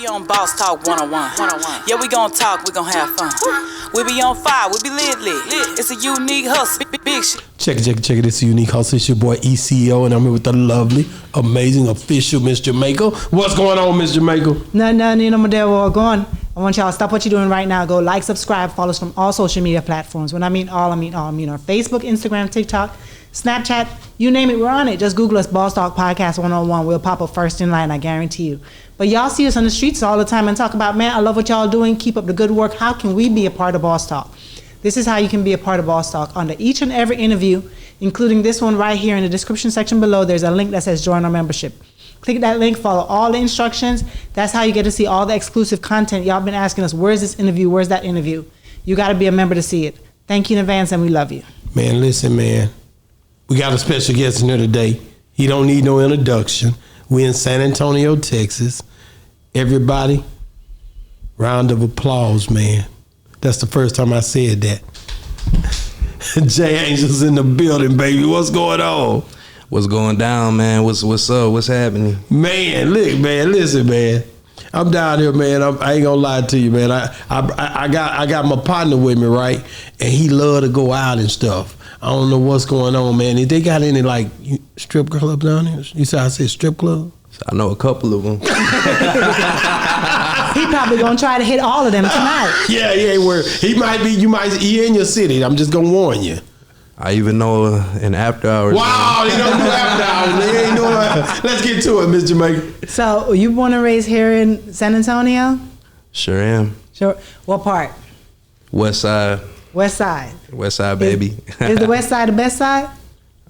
on Boss Talk 101. Yeah, we gon' talk, we gon' have fun. We be on fire, we be lit. It's a unique hustle, big shit. Check it. It's a unique hustle. It's your boy ECO, and I'm here with the lovely, amazing, official Miss Jamaica. What's going on, Miss Jamaica? Nothing, you know, my dad, we're going. I want y'all to stop what you're doing right now. Go like, subscribe, follow us from all social media platforms. When I mean all, I mean our Facebook, Instagram, TikTok, Snapchat, you name it, we're on it. Just Google us, Boss Talk Podcast 101. We'll pop up first in line, I guarantee you. But y'all see us on the streets all the time and talk about, man, I love what y'all doing. Keep up the good work. How can we be a part of Boss Talk? This is how you can be a part of Boss Talk. Under each and every interview, including this one right here in the description section below, there's a link that says join our membership. Click that link, follow all the instructions. That's how you get to see all the exclusive content. Y'all been asking us, where's this interview? Where's that interview? You got to be a member to see it. Thank you in advance, and we love you. Man, listen, man. We got a special guest in here today. He don't need no introduction. We in San Antonio, Texas. Everybody, round of applause, man. That's the first time I said that. Jay Angel's in the building, baby. What's going on? What's going down, man? What's up? What's happening? Man, look, man. Listen, man. I'm down here, man. I ain't gonna lie to you, man. I got my partner with me, right? And he love to go out and stuff. I don't know what's going on, man. If they got any like strip club down here? You said I said strip club? I know a couple of them. He probably gonna try to hit all of them tonight. Yeah, where he in your city. I'm just gonna warn you. I even know an after hours. Wow, they don't do after hours. They ain't doing. Let's get to it, Miss Jamaica. So you born and raised here in San Antonio? Sure am. Sure. What part? West side. West side. West side, baby. Is the west side the best side?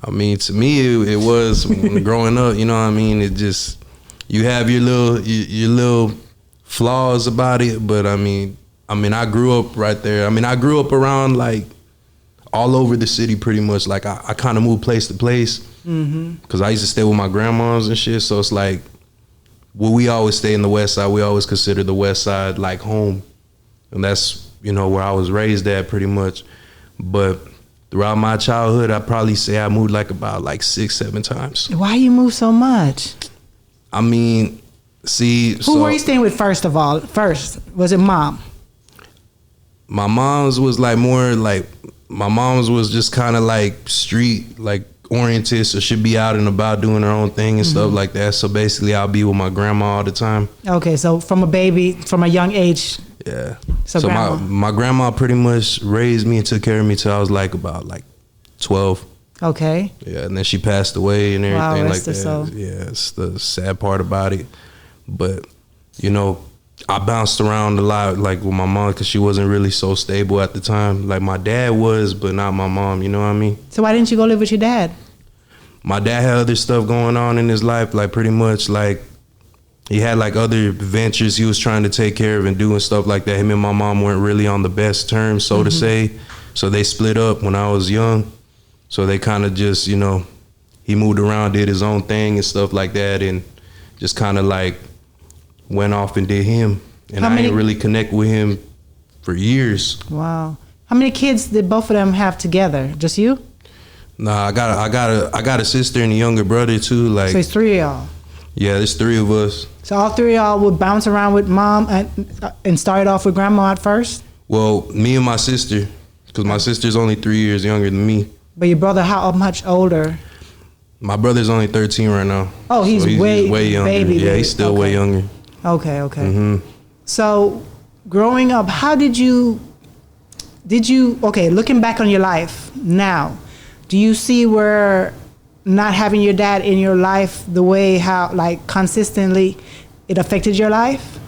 I mean, to me, it was when growing up. You know what I mean? It just, you have your little flaws about it, but I mean, I grew up right there. I mean, I grew up around like all over the city, pretty much. Like I kind of moved place to place because I used to stay with my grandmas and shit. So it's like, well, we always stay in the west side. We always consider the west side like home, and that's where I was raised at, pretty much. But throughout my childhood, I'd probably say I moved like about 6-7 times. Why you move so much? I mean, see, who were you staying with first of all? First, was it mom? My mom's was like more like, my mom's was just kind of like street, like oriented, so she'd be out and about doing her own thing and stuff like that. So basically, I'll be with my grandma all the time. Okay, so from a young age. Yeah. So my grandma pretty much raised me and took care of me till I was about 12. Okay. Yeah, and then she passed away and everything like that. So. Yeah, it's the sad part about it. But I bounced around a lot, like with my mom, because she wasn't really so stable at the time. Like my dad was, but not my mom. You know what I mean? So why didn't you go live with your dad? My dad had other stuff going on in his life, like pretty much like he had like other ventures he was trying to take care of and doing stuff like that. Him and my mom weren't really on the best terms, so to say. So they split up when I was young. So they kind of just, he moved around, did his own thing and stuff like that, and just kind of like went off and did him. And I didn't really connect with him for years. Wow. How many kids did both of them have together? Just you? Nah, I got a sister and a younger brother too. Like, so it's 3 of y'all. Yeah, there's 3 of us. So all 3 of y'all would bounce around with mom and started off with grandma at first? Well, me and my sister, because my sister's only 3 years younger than me. But your brother, how much older? My brother's only 13 right now. Oh, he's way younger. Baby, yeah, he's still way younger. Okay. So growing up, how did you, looking back on your life now, do you see where not having your dad in your life the way how, like, consistently it affected your life?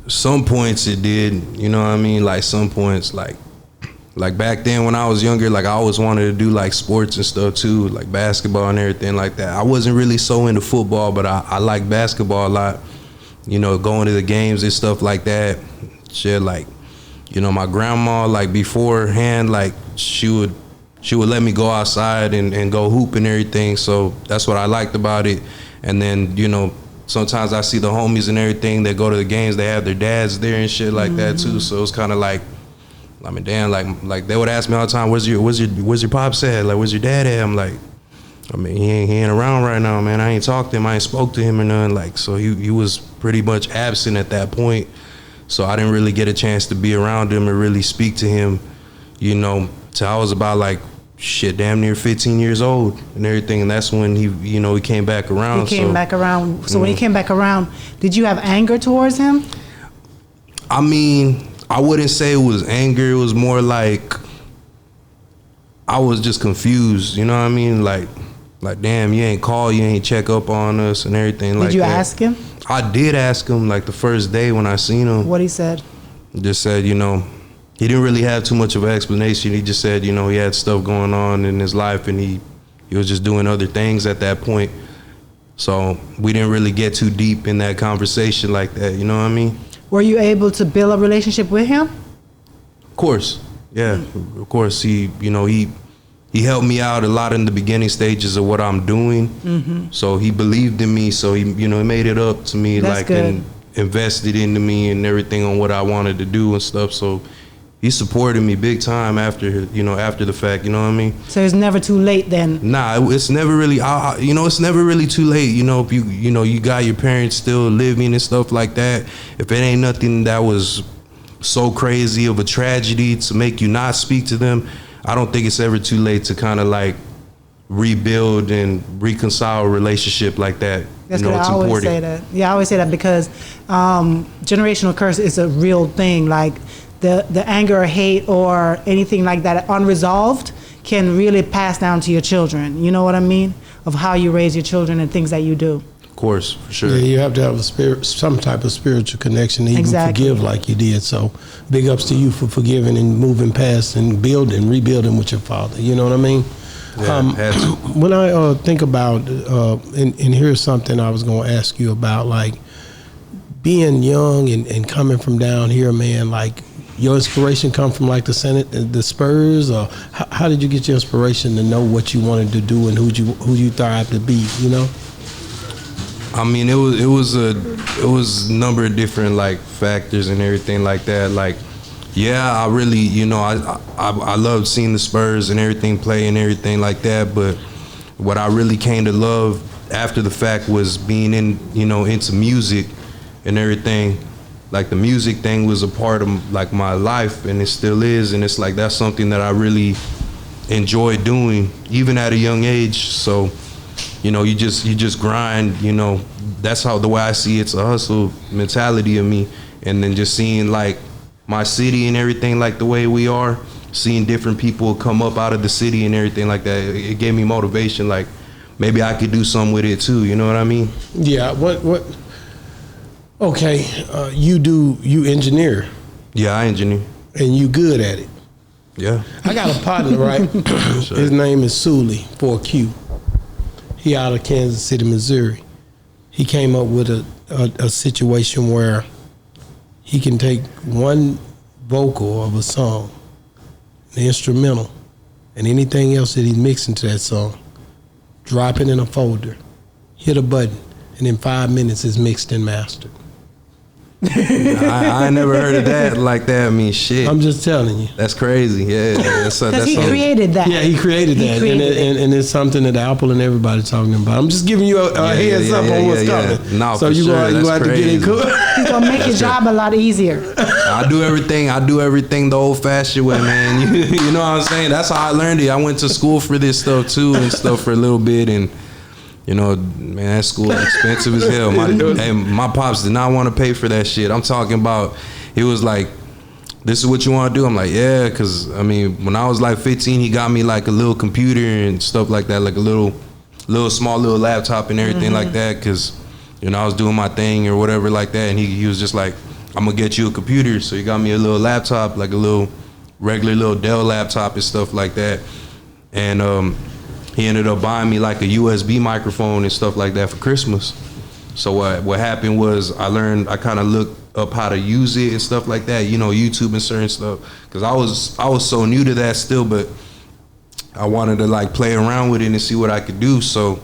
Some points it did, you know what I mean? Like some points, like back then when I was younger, like I always wanted to do like sports and stuff too, like basketball and everything like that. I wasn't really so into football, but I like basketball a lot. Going to the games and stuff like that. Shit, like, my grandma, like beforehand, like she would let me go outside and go hoop and everything. So that's what I liked about it. And then, sometimes I see the homies and everything that go to the games, they have their dads there and shit like that too. So it's kind of like, damn, like they would ask me all the time, where's your pops at? Like, where's your dad at? I'm like, I mean, he ain't around right now, man. I ain't talked to him. I ain't spoke to him or nothing. Like, so he was pretty much absent at that point. So I didn't really get a chance to be around him and really speak to him, you know, till I was about like, damn near 15 years old and everything. And that's when he came back around. He came back around. So when he came back around, did you have anger towards him? I mean, I wouldn't say it was anger. It was more like I was just confused. You know what I mean? Like damn, you ain't call, you ain't check up on us and everything like that. Did you ask him? I did ask him like the first day when I seen him. What he said? Just said, you know, he didn't really have too much of an explanation. He just said, you know, he had stuff going on in his life and he was just doing other things at that point. So we didn't really get too deep in that conversation like that. You know what I mean? Were you able to build a relationship with him? Of course. Yeah, of course. He helped me out a lot in the beginning stages of what I'm doing. Mm-hmm. So he believed in me. So he made it up to me. That's like good. And invested into me and everything on what I wanted to do and stuff. So he supported me big time after the fact. You know what I mean? So it's never too late then. Nah, it's never really. It's never really too late. You know, if you got your parents still living and stuff like that. If it ain't nothing that was so crazy of a tragedy to make you not speak to them, I don't think it's ever too late to kind of like rebuild and reconcile a relationship like that. That's you know, good. it's I always important. say that. Yeah, I always say that because generational curse is a real thing. Like the anger or hate or anything like that unresolved can really pass down to your children. You know what I mean? Of how you raise your children and things that you do. Of course, for sure. Yeah, you have to have some type of spiritual connection to even Exactly. forgive like you did. So big ups to you for forgiving and moving past and rebuilding with your father. You know what I mean? Yeah, had to. When I think about, and here's something I was going to ask you about, like being young and coming from down here, man, like your inspiration come from like the Spurs, or how did you get your inspiration to know what you wanted to do and who you thrive to be, you know? I mean, it was a number of different like factors and everything like that. Like, yeah, I really, I loved seeing the Spurs and everything play and everything like that. But what I really came to love after the fact was being into music and everything. Like the music thing was a part of like my life, and it still is. And it's like that's something that I really enjoy doing, even at a young age. So, you just grind. That's how the way I see it's a hustle mentality of me. And then just seeing like my city and everything like the way we are, seeing different people come up out of the city and everything like that, it gave me motivation. Like maybe I could do something with it too. You know what I mean? Yeah. What? Okay. You engineer. Yeah, I engineer. And you good at it. Yeah. I got a partner, right? Sure. His name is Sully, 4Q. He out of Kansas City, Missouri. He came up with a situation where he can take one vocal of a song, the instrumental, and anything else that he's mixing to that song, drop it in a folder, hit a button, and in 5 minutes it's mixed and mastered. I never heard of that like that. I mean, shit. I'm just telling you. That's crazy. Yeah. Because he created that. Yeah, he created that. And it's something that Apple and everybody's talking about. I'm just giving you a heads up on what's coming. No, so for you sure. go have to get it cool. He's going to make your job a lot easier. I do everything the old fashioned way, man. You know what I'm saying? That's how I learned it. I went to school for this stuff too and stuff for a little bit, and man, that school is expensive as hell. My pops did not want to pay for that shit. I'm talking about, he was like, this is what you want to do? I'm like, yeah, because, I mean, when I was like 15, he got me like a little computer and stuff like that, like a small little laptop and everything like that, because, I was doing my thing or whatever like that, and he was just like, I'm going to get you a computer. So he got me a little laptop, like a little regular little Dell laptop and stuff like that. And he ended up buying me like a USB microphone and stuff like that for Christmas. So what happened was I kind of looked up how to use it and stuff like that, YouTube and certain stuff. Because I was so new to that still, but I wanted to like play around with it and see what I could do. So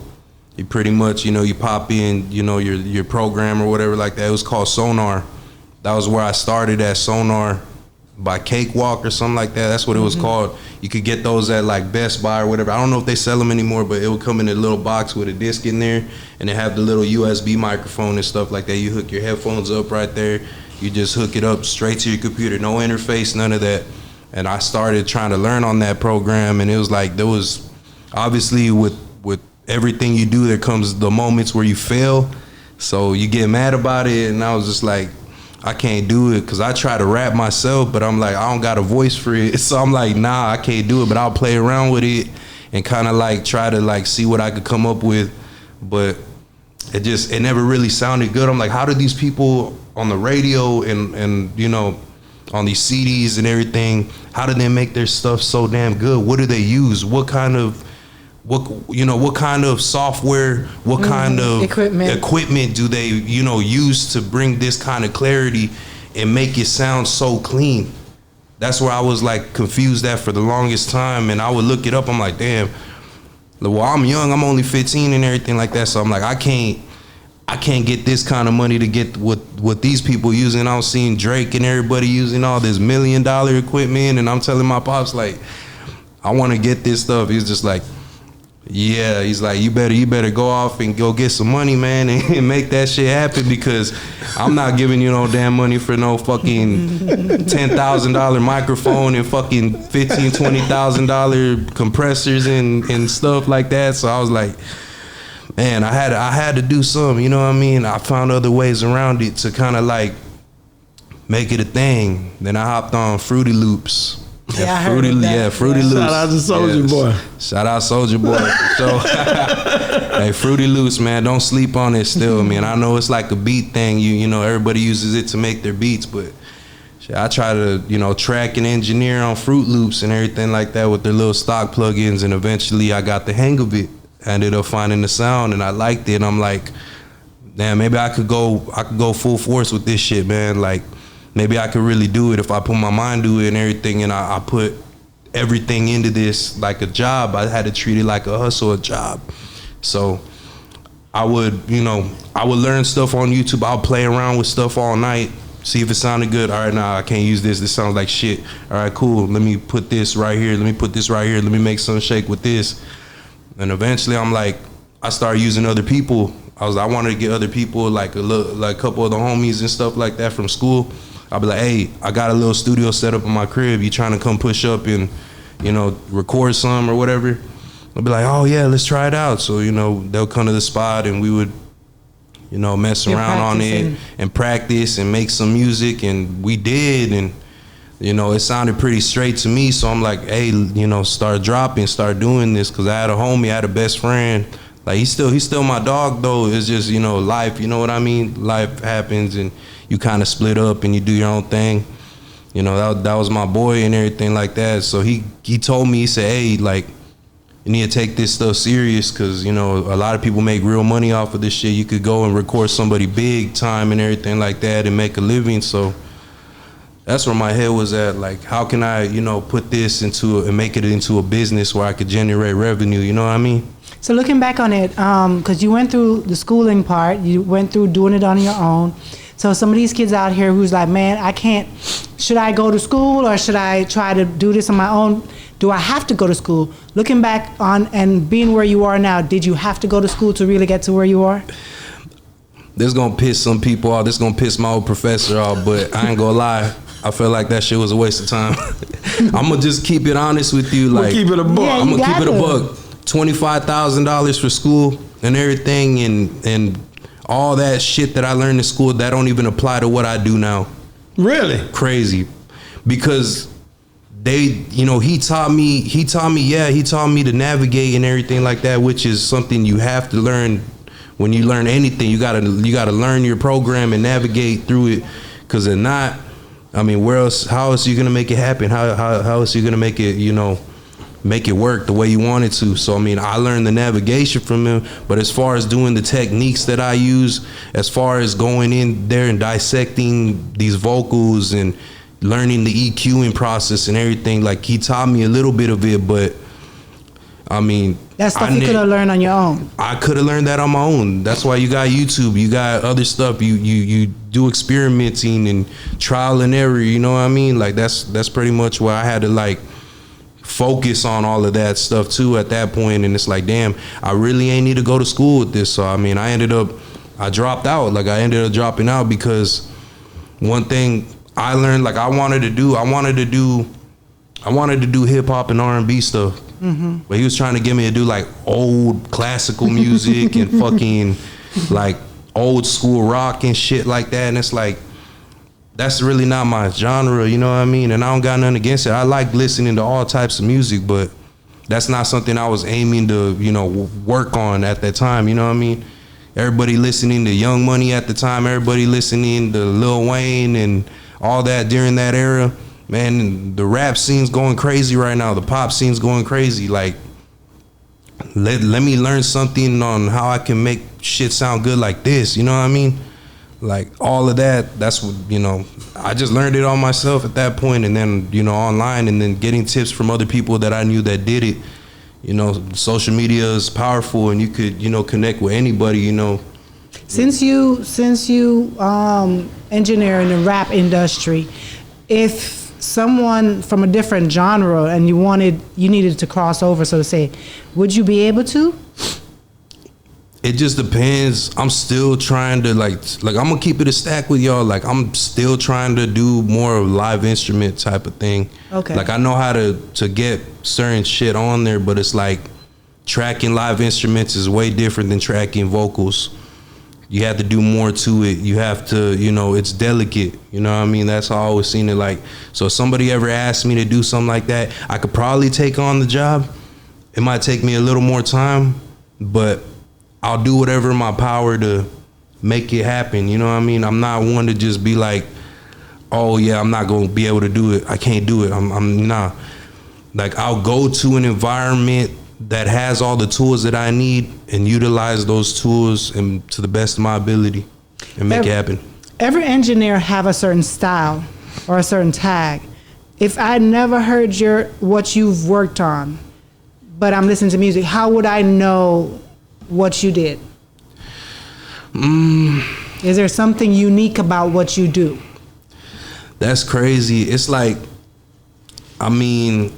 you pretty much, you pop in, your program or whatever like that. It was called Sonar. That was where I started at Sonar. by Cakewalk or something like that. That's what it was called. You could get those at like Best Buy or whatever. I don't know if they sell them anymore, but it would come in a little box with a disc in there, and they have the little USB microphone and stuff like that. You hook your headphones up right there. You just hook it up straight to your computer. No interface, none of that. And I started trying to learn on that program, and it was like, there was obviously with everything you do, there comes the moments where you fail. So you get mad about it, and I was just like, I can't do it, because I try to rap myself, but I'm like, I don't got a voice for it. So I'm like, nah, I can't do it, but I'll play around with it and kind of like try to like see what I could come up with. But it never really sounded good. I'm like, how do these people on the radio and you know, on these CDs and everything, how do they make their stuff so damn good? What do they use? What kind of software, what kind of equipment do they, you know, use to bring this kind of clarity and make it sound so clean? That's where I was like confused at for the longest time, and I would look it up. I'm like, damn, well, I'm young, I'm only 15 and everything like that, so I'm like, I can't get this kind of money to get what these people using. I was seeing Drake and everybody using all this $1 million equipment, and I'm telling my pops like, I want to get this stuff. He's just like, yeah, he's like, you better go off and go get some money, man, and make that shit happen, because I'm not giving you no damn money for no fucking $10,000 microphone and fucking $15,000-$20,000 compressors and stuff like that. So I was like, man, I had to do something, you know what I mean? I found other ways around it to kind of like make it a thing. Then I hopped on Fruity Loops. Yeah, Fruity Loops. Shout out to Soulja Boy. Shout out Soulja Boy. So, hey, Fruity Loops, man, don't sleep on it still, man. I know it's like a beat thing. You know, everybody uses it to make their beats, but shit, I try to, you know, track and engineer on Fruit Loops and everything like that with their little stock plugins, and eventually I got the hang of it. I ended up finding the sound, and I liked it, and I'm like, damn, maybe I could go full force with this shit, man. Like, maybe I could really do it if I put my mind to it and everything, and I put everything into this like a job. I had to treat it like a hustle, a job. So I would learn stuff on YouTube. I'll play around with stuff all night, see if it sounded good. All right, nah, I can't use this. This sounds like shit. All right, cool. Let me put this right here. Let me put this right here. Let me make something shake with this. And eventually I'm like, I started using other people. I wanted to get other people, like a couple of the homies and stuff like that from school. I'll be like, hey, I got a little studio set up in my crib. You trying to come push up and, you know, record some or whatever? I'll be like, oh yeah, let's try it out. So, you know, they'll come to the spot and we would, you know, mess around on it and practice and make some music, and we did, and you know, it sounded pretty straight to me. So I'm like, hey, you know, start doing this, because I had a homie, I had a best friend. Like, he's still my dog though. It's just, you know, life, you know what I mean? Life happens and you kind of split up and you do your own thing. You know, that was my boy and everything like that. So he told me, he said, hey, like, you need to take this stuff serious, because, you know, a lot of people make real money off of this shit. You could go and record somebody big time and everything like that and make a living. So that's where my head was at. Like, how can I, you know, put this and make it into a business where I could generate revenue, you know what I mean? So looking back on it, because you went through the schooling part, you went through doing it on your own. So some of these kids out here who's like, man, I can't, should I go to school or should I try to do this on my own? Do I have to go to school? Looking back on and being where you are now, did you have to go to school to really get to where you are? This is gonna piss some people off. This is gonna piss my old professor off, but I ain't gonna lie. I feel like that shit was a waste of time. I'm gonna just keep it honest with you. Like, keep it a buck. Yeah, I'm gonna keep it a buck. $25,000 for school and everything, and all that shit that I learned in school that don't even apply to what I do now. Really? Crazy. Because he taught me to navigate and everything like that, which is something you have to learn. When you learn anything, you gotta learn your program and navigate through it. Because if not, I mean, how else are you gonna make it happen? How else are you gonna make it, you know, make it work the way you want it to? So I mean, I learned the navigation from him, but as far as doing the techniques that I use, as far as going in there and dissecting these vocals and learning the EQing process and everything, like, he taught me a little bit of it, but I mean, that stuff you could have learned on your own. I could have learned that on my own. That's why you got YouTube. You got other stuff. You do experimenting and trial and error. You know what I mean? Like that's pretty much where I had to like focus on all of that stuff too at that point. And it's like, damn, I really ain't need to go to school with this. So I mean, I dropped out. Like I ended up dropping out because one thing I learned, like I wanted to do hip hop and R&B stuff. Mm-hmm. But he was trying to get me to do like old classical music and fucking like old school rock and shit like that. And it's like, that's really not my genre, you know what I mean? And I don't got nothing against it. I like listening to all types of music, but that's not something I was aiming to, you know, work on at that time, you know what I mean? Everybody listening to Young Money at the time, everybody listening to Lil Wayne and all that during that era. Man, the rap scene's going crazy right now. The pop scene's going crazy. Like, let me learn something on how I can make shit sound good like this. You know what I mean? Like, all of that, that's what, you know, I just learned it on myself at that point, and then, you know, online, and then getting tips from other people that I knew that did it. You know, social media is powerful, and you could, you know, connect with anybody, you know. Since you engineer in the rap industry, if someone from a different genre and you needed to cross over, so to say, would you be able to? It just depends. I'm still trying to like I'm gonna keep it a stack with y'all. Like I'm still trying to do more of live instrument type of thing. Okay. Like I know how to get certain shit on there, but it's like tracking live instruments is way different than tracking vocals. You have to do more to it. You have to, you know, it's delicate. You know what I mean? That's how I always seen it like. So if somebody ever asked me to do something like that, I could probably take on the job. It might take me a little more time, but I'll do whatever in my power to make it happen. You know what I mean? I'm not one to just be like, oh yeah, I'm not gonna be able to do it. I can't do it. I'm not. Like I'll go to an environment that has all the tools that I need and utilize those tools and to the best of my ability and make it happen. Every engineer have a certain style or a certain tag. If I never heard what you've worked on, but I'm listening to music, how would I know what you did? Is there something unique about what you do? That's crazy. It's like, I mean,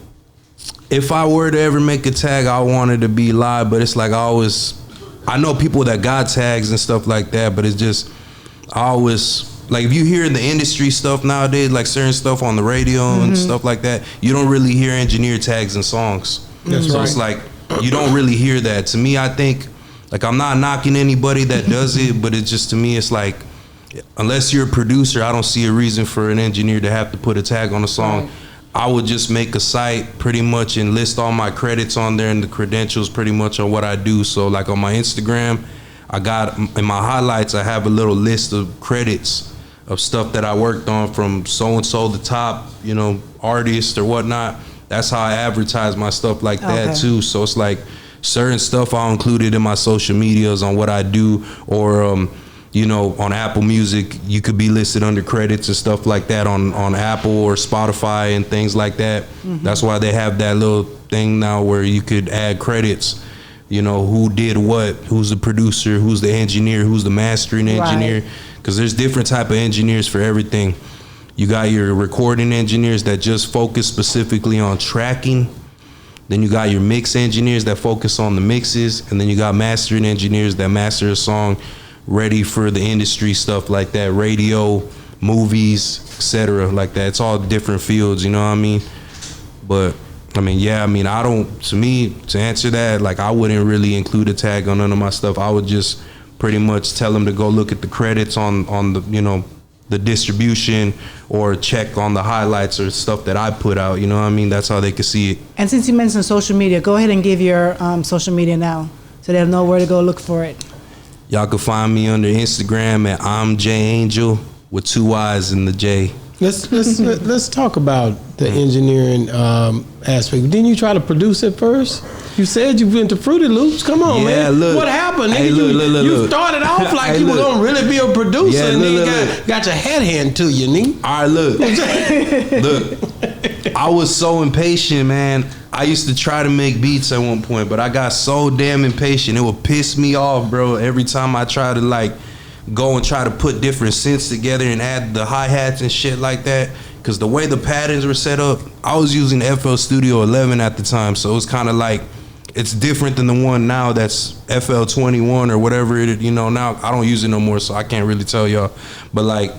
if I were to ever make a tag, I wanted to be live, but it's like I know people that got tags and stuff like that, but it's just, I always, like if you hear the industry stuff nowadays, like certain stuff on the radio and stuff like that, you don't really hear engineer tags in songs. That's so right. It's like, you don't really hear that. To me, I think, like I'm not knocking anybody that does it, but it's just, to me, it's like, unless you're a producer, I don't see a reason for an engineer to have to put a tag on a song. Right. I would just make a site pretty much and list all my credits on there and the credentials pretty much on what I do. So like on my Instagram, I got in my highlights, I have a little list of credits of stuff that I worked on from so-and-so, the top, you know, artist or whatnot. That's how I advertise my stuff like that too. So it's like certain stuff I'll include it in my social medias on what I do, or you know, on Apple Music, you could be listed under credits and stuff like that on Apple or Spotify and things like that. That's why they have that little thing now where you could add credits, you know, who did what, who's the producer, who's the engineer, who's the mastering engineer, because there's different type of engineers for everything. You got your recording engineers that just focus specifically on tracking. Then you got your mix engineers that focus on the mixes, and then you got mastering engineers that master a song ready for the industry, stuff like that, radio, movies, etc. like that. It's all different fields, you know what I mean? But I mean, yeah, I mean, to answer that, like I wouldn't really include a tag on none of my stuff. I would just pretty much tell them to go look at the credits on the, you know, the distribution, or check on the highlights or stuff that I put out, you know what I mean? That's how they could see it. And since you mentioned social media, go ahead and give your social media now so they'll know where to go look for it. Y'all can find me under Instagram at I'm Jayy Angel with 2 Y's in the J. Let's talk about the engineering aspect. Didn't you try to produce it first? You said you went to Fruity Loops. Come on, man. Look. What happened? Hey, Nigga, you look. started off like Hey, you were look. gonna really be a producer, Yeah, and look, then got your head hand to you, nigga. All right, look. Look, I was so impatient, man. I used to try to make beats at one point, but I got so damn impatient. It would piss me off, bro. Every time I try to like go and try to put different synths together and add the hi-hats and shit like that. Cause the way the patterns were set up, I was using FL Studio 11 at the time. So it was kind of like, it's different than the one now that's FL 21 or whatever it, you know, now I don't use it no more, so I can't really tell y'all. But like,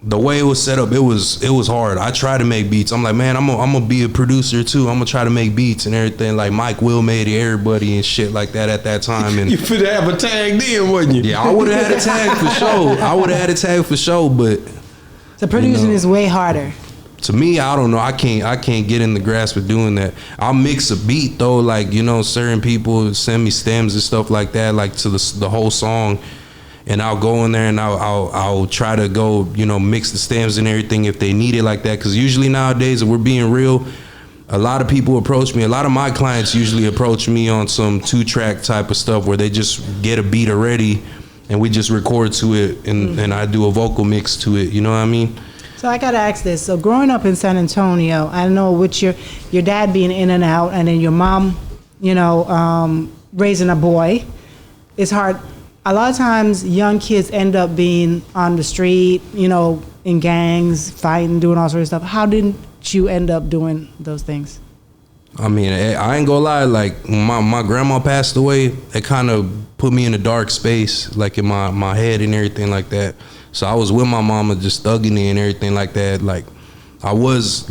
the way it was set up, it was hard. I tried to make beats. I'm like, man, I'm gonna be a producer too. I'm gonna try to make beats and everything. Like Mike Will made everybody and shit like that at that time. And you could have a tag then, wouldn't you? yeah, I would have had a tag for sure. I would have had a tag for sure, but So producing is way harder. to me, I don't know. I can't get in the grasp of doing that. I'll mix a beat though, like, you know, certain people send me stems and stuff like that, like to the whole song. And I'll go in there and I'll try to go, you know, mix the stems and everything if they need it like that. Because usually nowadays, if we're being real, a lot of people approach me. A lot of my clients usually approach me on some 2-track type of stuff where they just get a beat already and we just record to it and I do a vocal mix to it. You know what I mean? So I gotta ask this. So growing up in San Antonio, I know with your dad being in and out, and then your mom, you know, raising a boy, it's hard. A lot of times, young kids end up being on the street, you know, in gangs, fighting, doing all sorts of stuff. How didn't you end up doing those things? I mean, I ain't gonna lie, like, when my grandma passed away, it kind of put me in a dark space, like in my head and everything like that. So I was with my mama just thugging it and everything like that. Like, I was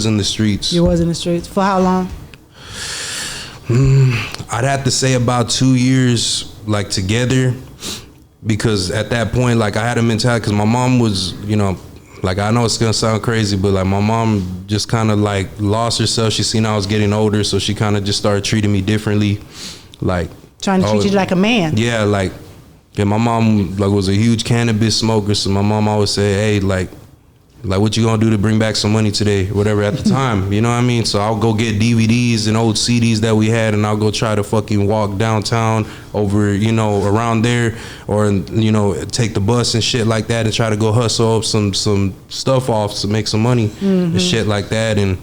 in the streets. You was in the streets? For how long? I'd have to say about 2 years, like, together, because at that point, like, I had a mentality, because my mom was, you know, like, I know it's gonna sound crazy, but like, my mom just kind of like lost herself. She seen I was getting older, so she kind of just started treating me differently, like Trying to treat you like a man. Yeah, like, yeah, my mom like was a huge cannabis smoker, so my mom always said, hey, like what you gonna do to bring back some money today, whatever at the time, you know what I mean? So I'll go get DVDs and old CDs that we had, and I'll go try to fucking walk downtown over, you know, around there, or, you know, take the bus and shit like that and try to go hustle up some stuff off to make some money and shit like that. And,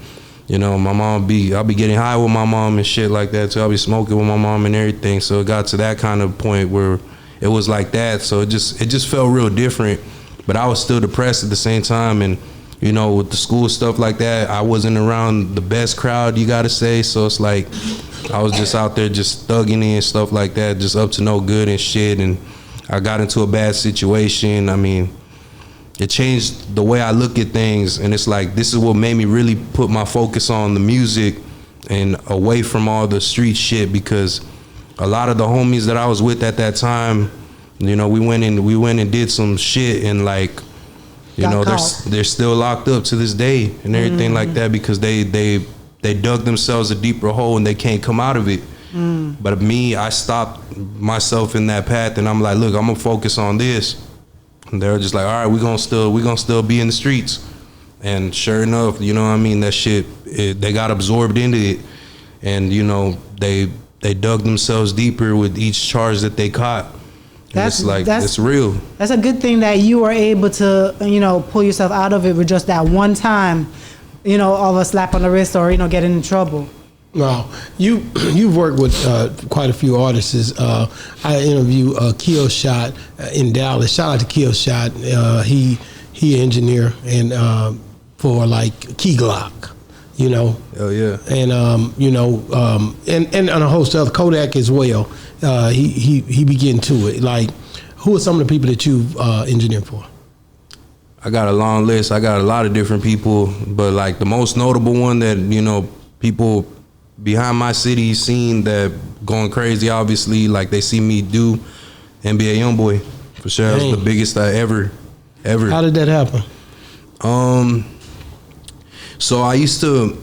you know, I'll be getting high with my mom and shit like that too. I'll be smoking with my mom and everything. So it got to that kind of point where it was like that. So it just felt real different. But I was still depressed at the same time, and, you know, with the school stuff like that, I wasn't around the best crowd, you gotta say. So it's like I was just out there just thugging it and stuff like that, just up to no good and shit. And I got into a bad situation. I mean, it changed the way I look at things, and it's like this is what made me really put my focus on the music and away from all the street shit, because a lot of the homies that I was with at that time, you know, we went and did some shit, and like, you know, they're still locked up to this day and everything like that, because they dug themselves a deeper hole and they can't come out of it. But me, I stopped myself in that path, and I'm like, look, I'm gonna focus on this. And they're just like, all right, we gonna still be in the streets. And sure enough, you know what I mean, that shit, they got absorbed into it, and, you know, they dug themselves deeper with each charge that they caught. It's like, it's real. That's a good thing that you were able to, you know, pull yourself out of it with just that one time, you know, of a slap on the wrist, or, you know, getting in trouble. No, you've worked with quite a few artists. I interviewed Killshot in Dallas. Shout out to Killshot. He an engineer and for like Key Glock, you know. Oh yeah. And you know, and a host of Kodak as well. He be getting to it. Like, who are some of the people that you've engineered for? I got a long list. I got a lot of different people, but like the most notable one that, you know, people behind my city seen that going crazy, obviously, like they see me do NBA YoungBoy, for sure. That was the biggest I ever. How did that happen? So I used to,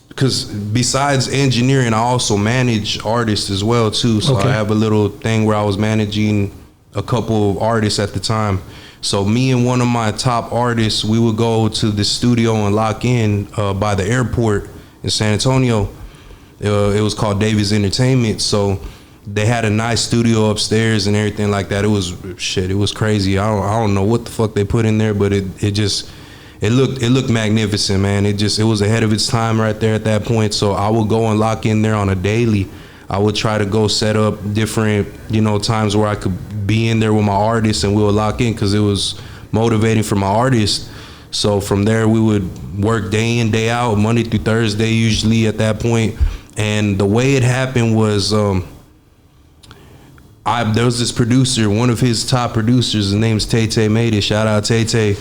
because besides engineering, I also manage artists as well too. So I have a little thing where I was managing a couple of artists at the time. So me and one of my top artists, we would go to the studio and lock in by the airport in San Antonio. It was called Davis Entertainment. So they had a nice studio upstairs and everything like that. It was crazy. I don't know what the fuck they put in there, but it it looked magnificent, man. It was ahead of its time right there at that point. So I would go and lock in there on a daily. I would try to go set up different, times where I could be in there with my artists and we would lock in because it was motivating for my artists. So from there we would work day in, day out, Monday through Thursday usually at that point. And the way it happened was there was this producer, one of his top producers, his name's Tay Made It. Shout out Tay.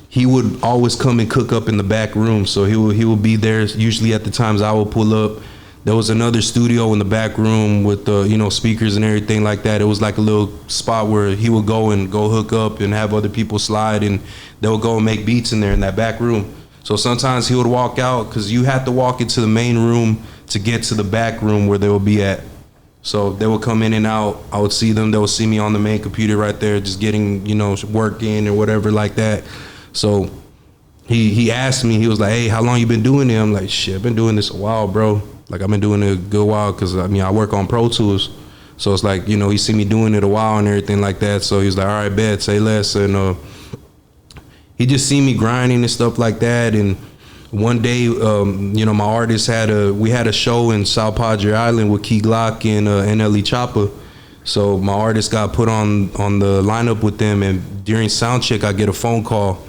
He would always come and cook up in the back room. So he would be there usually at the times I would pull up. There was another studio in the back room with speakers and everything like that. It was like a little spot where he would go hook up and have other people slide, and they would go and make beats in there in that back room. So sometimes he would walk out because you had to walk into the main room to get to the back room where they would be at. So they would come in and out. I would see them. They would see me on the main computer right there, just getting work in or whatever like that. So he asked me. He was like, "Hey, how long you been doing it?" I'm like, "Shit, I've been doing this a while, bro. Like I've been doing it a good while because I work on Pro Tools." So it's like he see me doing it a while and everything like that. So he's like, "All right, bet, say less." And he just see me grinding and stuff like that. And one day, my artist we had a show in South Padre Island with Key Glock and NLE Choppa. So my artist got put on the lineup with them, and during sound check, I get a phone call,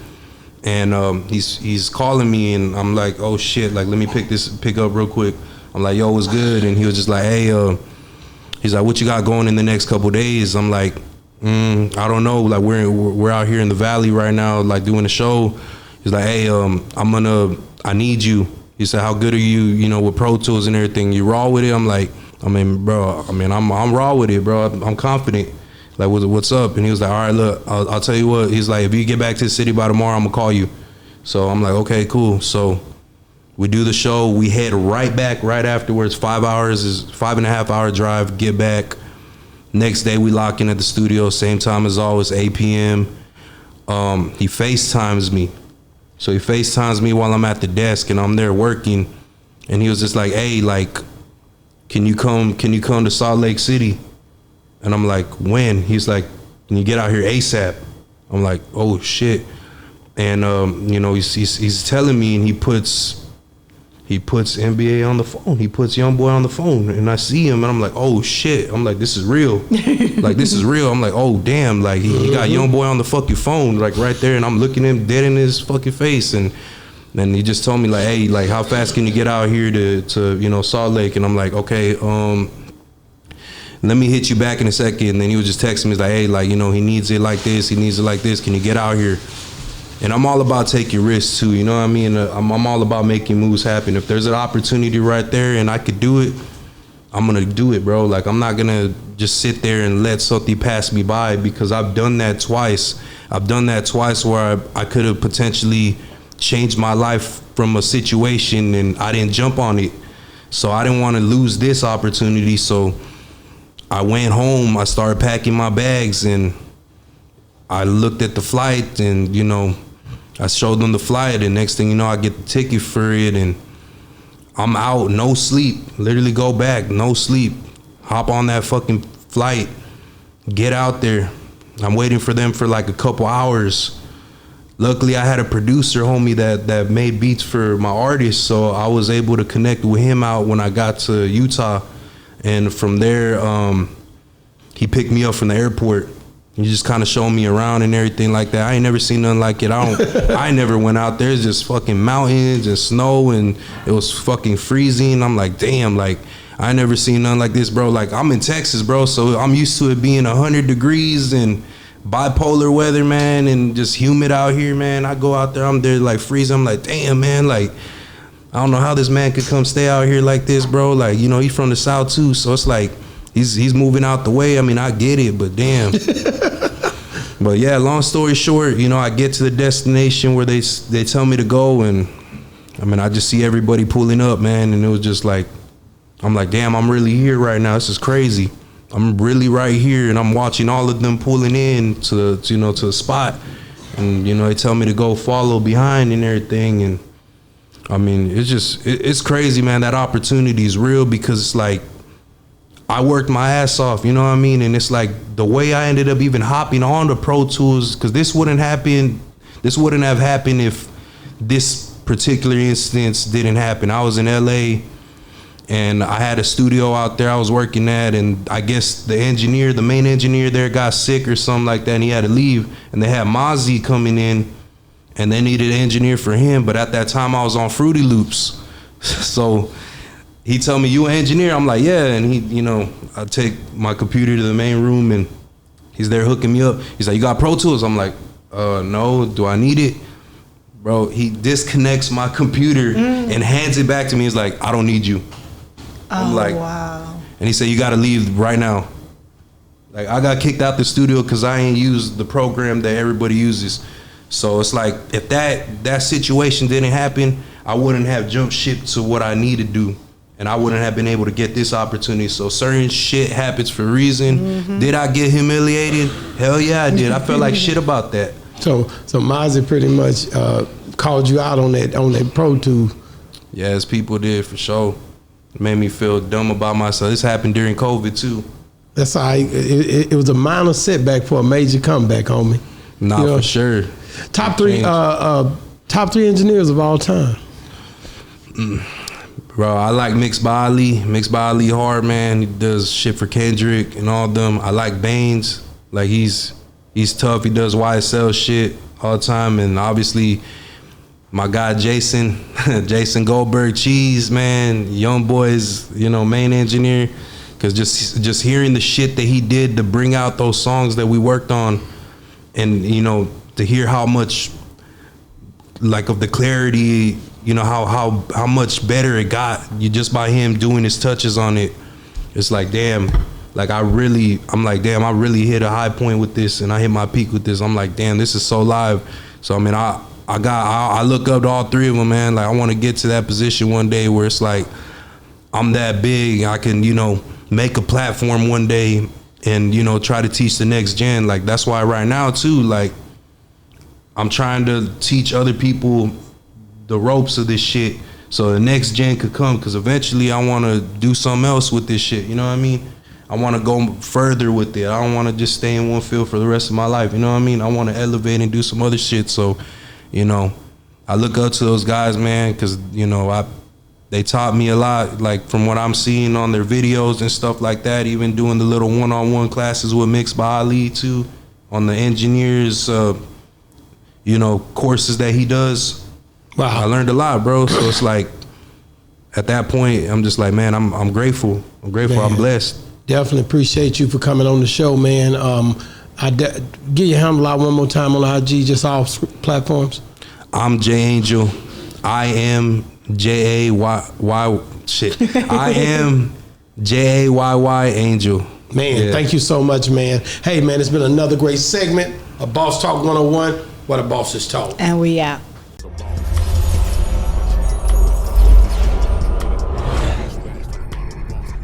and he's calling me, and I'm like, "Oh shit! Like let me pick up real quick." I'm like, "Yo, what's good?" And he was just like, "Hey," he's like, "What you got going in the next couple days?" I'm like, I don't know. Like we're out here in the valley right now, like doing a show. He's like, "Hey, I need you." He said, "How good are you, with Pro Tools and everything? You raw with it?" I'm like, I'm raw with it, bro. I'm confident. Like, what's up?" And he was like, "All right, look, I'll tell you what." He's like, "If you get back to the city by tomorrow, I'm gonna call you." So I'm like, "Okay, cool." So we do the show. We head right back right afterwards. 5.5 hour drive. Get back. Next day we lock in at the studio. Same time as always, 8 p.m. He FaceTimes me. So he FaceTimes me while I'm at the desk and I'm there working. And he was just like, "Hey, like, can you come to Salt Lake City?" And I'm like, "When?" He's like, "Can you get out here ASAP?" I'm like, "Oh shit." And he's telling me, and he puts NBA on the phone. He puts YoungBoy on the phone, and I see him, and I'm like, "Oh shit!" I'm like, "This is real." Like, this is real. I'm like, "Oh damn!" Like he got YoungBoy on the fucking phone, like right there, and I'm looking him dead in his fucking face, and then he just told me like, "Hey, like how fast can you get out here to Salt Lake?" And I'm like, "Okay, let me hit you back in a second." And then he was just texting me, he's like, "Hey, like he needs it like this. He needs it like this. Can you get out here?" And I'm all about taking risks too, you know what I mean? I'm all about making moves happen. If there's an opportunity right there and I could do it, I'm gonna do it, bro. Like I'm not gonna just sit there and let something pass me by, because I've done that twice. I've done that twice where I could have potentially changed my life from a situation and I didn't jump on it. So I didn't want to lose this opportunity. So I went home, I started packing my bags, and I looked at the flight, and I showed them the flight, and next thing you know, I get the ticket for it, and I'm out, no sleep, literally go back, no sleep, hop on that fucking flight, get out there. I'm waiting for them for like a couple hours. Luckily, I had a producer homie that made beats for my artists, so I was able to connect with him out when I got to Utah, and from there, he picked me up from the airport. He just kind of showed me around and everything like that. I ain't never seen nothing like it. I never went out there. It's just fucking mountains and snow, and it was fucking freezing. I'm like, damn, like I never seen nothing like this, bro. Like I'm in Texas, bro, so I'm used to it being 100 degrees and bipolar weather, man, and just humid out here, man. I go out there, I'm there like freezing. I'm like, damn, man, like I don't know how this man could come stay out here like this, bro. Like, he's from the South too, so it's like he's moving out the way. I mean, I get it, but damn. But yeah, long story short, I get to the destination where they tell me to go, and I mean, I just see everybody pulling up, man, and it was just like, I'm like, damn, I'm really here right now. This is crazy. I'm really right here, and I'm watching all of them pulling in to the spot, and they tell me to go follow behind and everything, and I mean, it's crazy, man. That opportunity is real, because it's like, I worked my ass off, you know what I mean? And it's like the way I ended up even hopping on the Pro Tools, because this wouldn't happen. this wouldn't have happened if this particular instance didn't happen. I was in LA and I had a studio out there I was working at, and I guess the main engineer there got sick or something like that, and he had to leave, and they had Mozzy coming in and they needed an engineer for him, but at that time I was on Fruity Loops. So he told me, "You an engineer?" I'm like, "Yeah." And he, I take my computer to the main room and he's there hooking me up. He's like, "You got Pro Tools?" I'm like, "No, do I need it?" Bro, he disconnects my computer and hands it back to me. He's like, "I don't need you." I'm like, wow. And he said, "You gotta leave right now." Like, I got kicked out the studio because I ain't used the program that everybody uses. So it's like, if that situation didn't happen, I wouldn't have jumped ship to what I need to do. And I wouldn't have been able to get this opportunity. So certain shit happens for a reason. Did I get humiliated? Hell yeah, I did. I felt like shit about that. So Mozzy pretty much called you out on that Pro Tool. Yes, people did for sure. It made me feel dumb about myself. This happened during COVID too. That's all right. It was a minor setback for a major comeback, homie. Nah, for sure. Top three engineers of all time. Bro, I like Mixed by Ali. Mixed by Ali hard, man. He does shit for Kendrick and all them. I like Baines. Like, he's tough. He does YSL shit all the time. And obviously, my guy Jason Goldberg, Cheese, man. YoungBoy's, main engineer. Because just hearing the shit that he did to bring out those songs that we worked on, and to hear how much, like, of the clarity, how much better it got just by him doing his touches on it. It's like, damn, like, I really hit a high point with this, and I hit my peak with this. I'm like, damn, this is so live. So I mean, I look up to all three of them, man. Like, I want to get to that position one day where it's like, I'm that big, I can, make a platform one day and, try to teach the next gen. Like, that's why right now too, like, I'm trying to teach other people the ropes of this shit so the next gen could come, because eventually I want to do something else with this shit, you know what I mean? I want to go further with it. I don't want to just stay in one field for the rest of my life, you know what I mean? I want to elevate and do some other shit. So, I look up to those guys, man, because, they taught me a lot, like, from what I'm seeing on their videos and stuff like that, even doing the little one-on-one classes with Mixed by Ali too, on the engineers, courses that he does. Wow. I learned a lot, bro. So it's like, at that point, I'm just like, man, I'm grateful. I'm grateful. Man, I'm blessed. Definitely appreciate you for coming on the show, man. Give your handle out one more time on IG, just all platforms. I'm Jay Angel. I am Jayy. Shit. I am Jayy Angel. Man, thank you so much, man. Hey, man, it's been another great segment of Boss Talk 101. What a boss is taught. And we out.